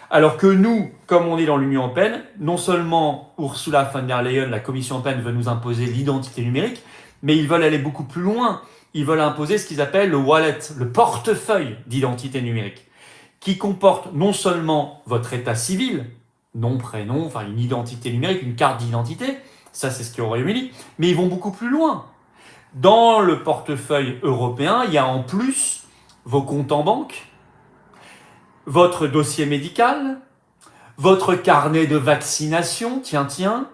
Alors que nous, comme on est dans l'Union européenne, non seulement Ursula von der Leyen, la Commission européenne, veut nous imposer l'identité numérique, mais ils veulent aller beaucoup plus loin. Ils veulent imposer ce qu'ils appellent le wallet, le portefeuille d'identité numérique, qui comporte non seulement votre état civil, nom, prénom, enfin une identité numérique, une carte d'identité, ça c'est ce qui est au Royaume-Uni, mais ils vont beaucoup plus loin. Dans le portefeuille européen, il y a en plus vos comptes en banque, votre dossier médical, votre carnet de vaccination, tiens,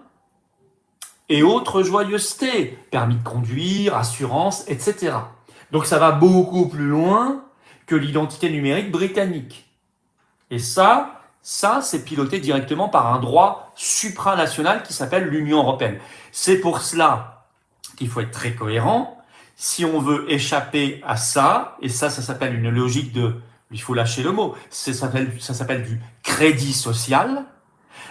et autres joyeusetés, permis de conduire, assurance, etc. Donc ça va beaucoup plus loin que l'identité numérique britannique. Et ça c'est piloté directement par un droit supranational qui s'appelle l'Union européenne. C'est pour cela qu'il faut être très cohérent. Si on veut échapper à ça, et ça s'appelle une logique de, il faut lâcher le mot, ça s'appelle du crédit social,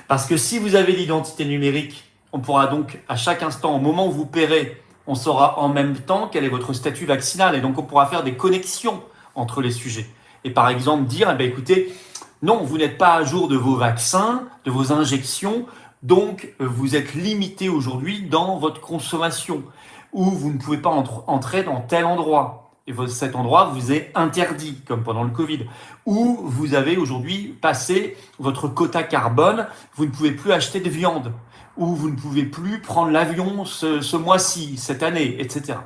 parce que si vous avez l'identité numérique, on pourra donc à chaque instant, au moment où vous paierez, on saura en même temps quel est votre statut vaccinal, et donc on pourra faire des connexions entre les sujets. Et par exemple dire, eh bien, écoutez, non, vous n'êtes pas à jour de vos vaccins, de vos injections, donc vous êtes limité aujourd'hui dans votre consommation, ou vous ne pouvez pas entrer dans tel endroit, et cet endroit vous est interdit, comme pendant le Covid, ou vous avez aujourd'hui passé votre quota carbone, vous ne pouvez plus acheter de viande, ou vous ne pouvez plus prendre l'avion ce mois-ci, cette année, etc.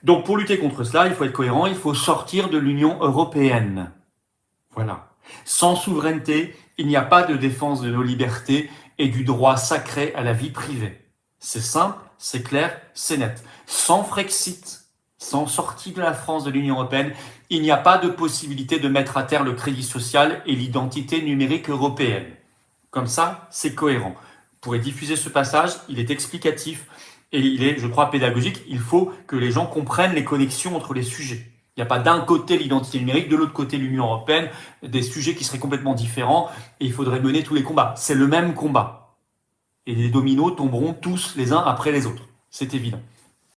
Donc pour lutter contre cela, il faut être cohérent, il faut sortir de l'Union européenne. Voilà. Sans souveraineté, il n'y a pas de défense de nos libertés et du droit sacré à la vie privée. C'est simple, c'est clair, c'est net. Sans Frexit, sans sortie de la France de l'Union européenne, il n'y a pas de possibilité de mettre à terre le crédit social et l'identité numérique européenne. Comme ça, c'est cohérent. Vous pourrez diffuser ce passage, il est explicatif et il est, je crois, pédagogique. Il faut que les gens comprennent les connexions entre les sujets. Il n'y a pas d'un côté l'identité numérique, de l'autre côté l'Union européenne, des sujets qui seraient complètement différents et il faudrait mener tous les combats. C'est le même combat. Et les dominos tomberont tous les uns après les autres. C'est évident.